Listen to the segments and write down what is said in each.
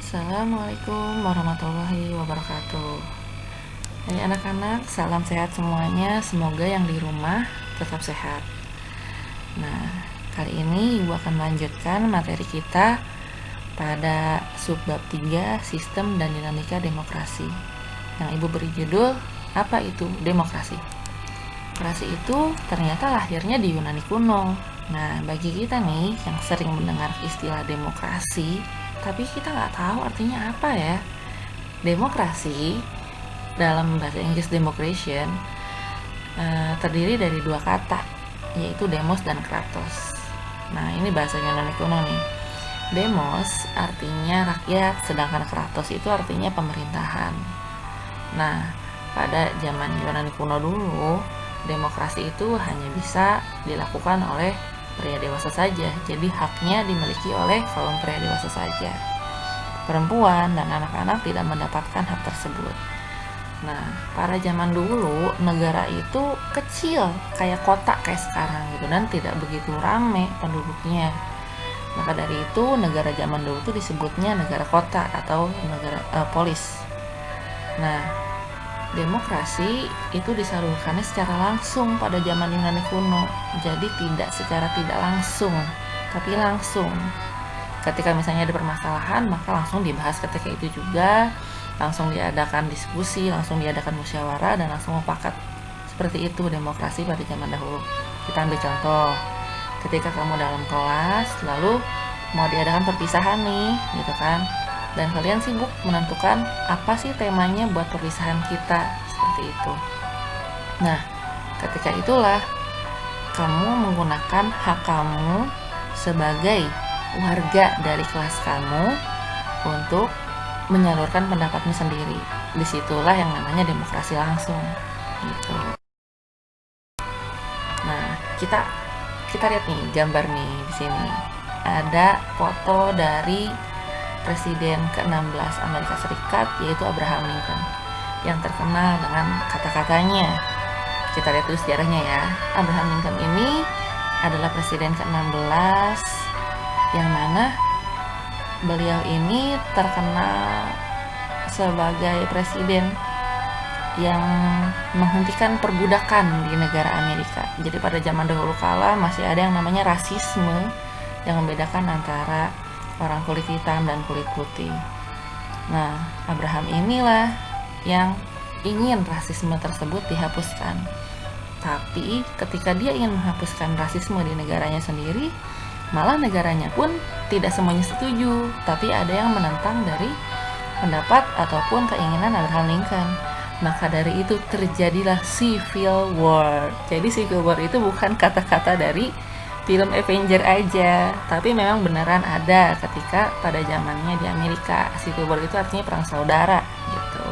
Assalamualaikum warahmatullahi wabarakatuh. Hai anak-anak, salam sehat semuanya. Semoga yang di rumah tetap sehat. Nah, kali ini Ibu akan melanjutkan materi kita pada subbab 3 Sistem dan Dinamika Demokrasi, yang Ibu beri judul apa itu demokrasi. Demokrasi itu ternyata lahirnya di Yunani kuno. Nah, bagi kita nih yang sering mendengar istilah demokrasi, tapi kita nggak tahu artinya apa ya. Demokrasi dalam bahasa Inggris democration terdiri dari dua kata, yaitu demos dan kratos. Nah, ini bahasa Yunani kuno nih. Demos artinya rakyat, sedangkan kratos itu artinya pemerintahan. Nah, pada zaman Yunani kuno dulu, demokrasi itu hanya bisa dilakukan oleh pria dewasa saja. Jadi haknya dimiliki oleh kaum pria dewasa saja. Perempuan dan anak-anak tidak mendapatkan hak tersebut. Nah, pada zaman dulu negara itu kecil, kayak kota kayak sekarang gitu, dan tidak begitu rame penduduknya. Maka dari itu negara zaman dulu itu disebutnya negara kota atau negara polis. Nah, demokrasi itu disalurkannya secara langsung pada zaman Yunani kuno. Jadi tidak secara tidak langsung, tapi langsung. Ketika misalnya ada permasalahan, maka langsung dibahas ketika itu juga, langsung diadakan diskusi, langsung diadakan musyawarah, dan langsung mufakat. Seperti itu demokrasi pada zaman dahulu. Kita ambil contoh, ketika kamu dalam kelas, lalu mau diadakan perpisahan nih, gitu kan, dan kalian sibuk menentukan apa sih temanya buat perpisahan kita, seperti itu. Nah, ketika itulah kamu menggunakan hak kamu sebagai warga dari kelas kamu untuk menyalurkan pendapatnya sendiri. Disitulah yang namanya demokrasi langsung, gitu. Nah, kita lihat nih gambar nih di sini. Ada foto dari Presiden ke-16 Amerika Serikat, yaitu Abraham Lincoln, yang terkenal dengan kata-katanya. Kita lihat dulu sejarahnya ya. Abraham Lincoln ini adalah Presiden ke-16 yang mana beliau ini terkenal sebagai presiden yang menghentikan perbudakan di negara Amerika. Jadi pada zaman dahulu kala masih ada yang namanya rasisme yang membedakan antara orang kulit hitam dan kulit putih. Nah, Abraham inilah yang ingin rasisme tersebut dihapuskan. Tapi ketika dia ingin menghapuskan rasisme di negaranya sendiri, malah negaranya pun tidak semuanya setuju, tapi ada yang menentang dari pendapat ataupun keinginan Abraham Lincoln. Maka dari itu terjadilah Civil War. Jadi Civil War itu bukan kata-kata dari film Avenger aja, tapi memang beneran ada ketika pada zamannya di Amerika. Civil War itu artinya perang saudara gitu.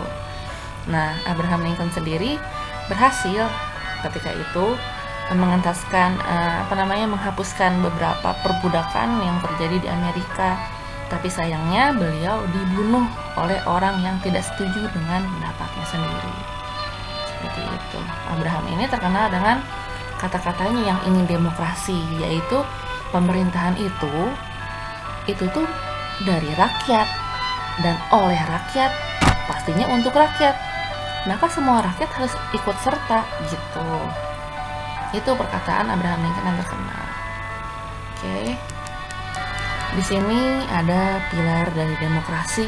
Nah, Abraham Lincoln sendiri berhasil ketika itu mengentaskan menghapuskan beberapa perbudakan yang terjadi di Amerika. Tapi sayangnya beliau dibunuh oleh orang yang tidak setuju dengan pendapatnya sendiri. Seperti itu. Abraham ini terkenal dengan kata-katanya yang ingin demokrasi, yaitu pemerintahan itu tuh dari rakyat dan oleh rakyat, pastinya untuk rakyat. Maka semua rakyat harus ikut serta gitu. Itu perkataan Abraham Lincoln yang terkenal. Oke. Di sini ada pilar dari demokrasi.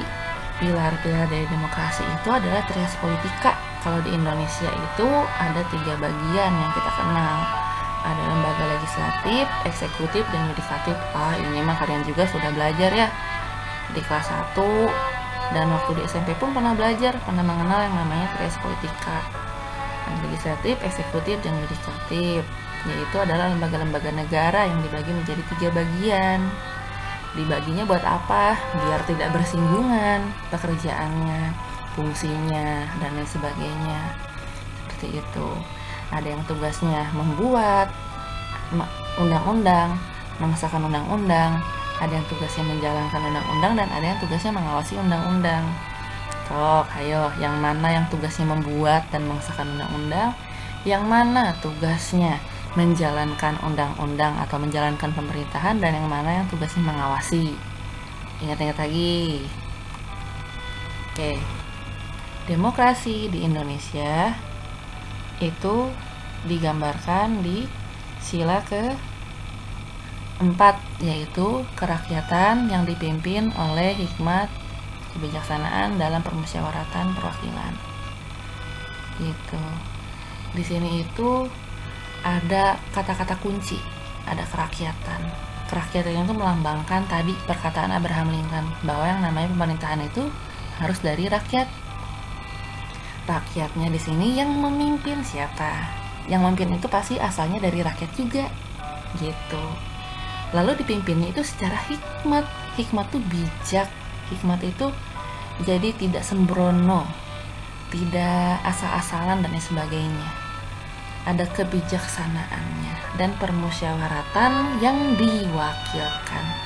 Pilar-pilar dari demokrasi itu adalah trias politika. Kalau di Indonesia itu ada 3 bagian yang kita kenal. Ada lembaga legislatif, eksekutif, dan yudikatif. Ini mah kalian juga sudah belajar ya di kelas 1, dan waktu di SMP pun pernah belajar, pernah mengenal yang namanya trias politika. Legislatif, eksekutif, dan yudikatif, yaitu adalah lembaga-lembaga negara yang dibagi menjadi 3 bagian. Dibaginya buat apa? Biar tidak bersinggungan pekerjaannya, fungsinya, dan lain sebagainya. Seperti itu. Ada yang tugasnya membuat undang-undang, mengesahkan undang-undang, ada yang tugasnya menjalankan undang-undang, dan ada yang tugasnya mengawasi undang-undang. Sok, ayo, yang mana yang tugasnya membuat dan mengesahkan undang-undang, yang mana tugasnya menjalankan undang-undang atau menjalankan pemerintahan, dan yang mana yang tugasnya mengawasi. Ingat-ingat lagi. Oke, demokrasi di Indonesia itu digambarkan di sila ke-4, yaitu kerakyatan yang dipimpin oleh hikmat kebijaksanaan dalam permusyawaratan perwakilan. Gitu. Di sini itu ada kata-kata kunci, ada kerakyatan. Kerakyatan itu melambangkan tadi perkataan Abraham Lincoln bahwa yang namanya pemerintahan itu harus dari rakyat. Rakyatnya di sini yang memimpin siapa? Yang memimpin itu pasti asalnya dari rakyat juga, gitu. Lalu dipimpinnya itu secara hikmat. Hikmat itu bijak. Hikmat itu jadi tidak sembrono, tidak asal-asalan dan lain sebagainya. Ada kebijaksanaannya dan permusyawaratan yang diwakilkan.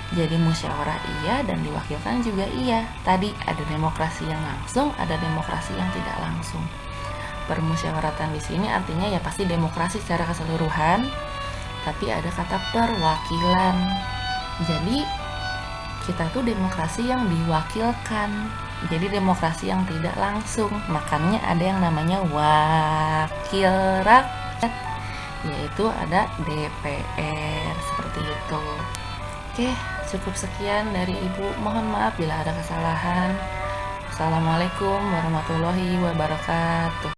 Jadi musyawarah iya dan diwakilkan juga iya. Tadi ada demokrasi yang langsung, ada demokrasi yang tidak langsung. Permusyawaratan di sini artinya ya pasti demokrasi secara keseluruhan, tapi ada kata perwakilan. Jadi kita tuh demokrasi yang diwakilkan. Jadi demokrasi yang tidak langsung. Makanya ada yang namanya wakil rakyat, yaitu ada DPR, seperti itu. Oke, cukup sekian dari Ibu. Mohon maaf bila ada kesalahan. Assalamualaikum warahmatullahi wabarakatuh.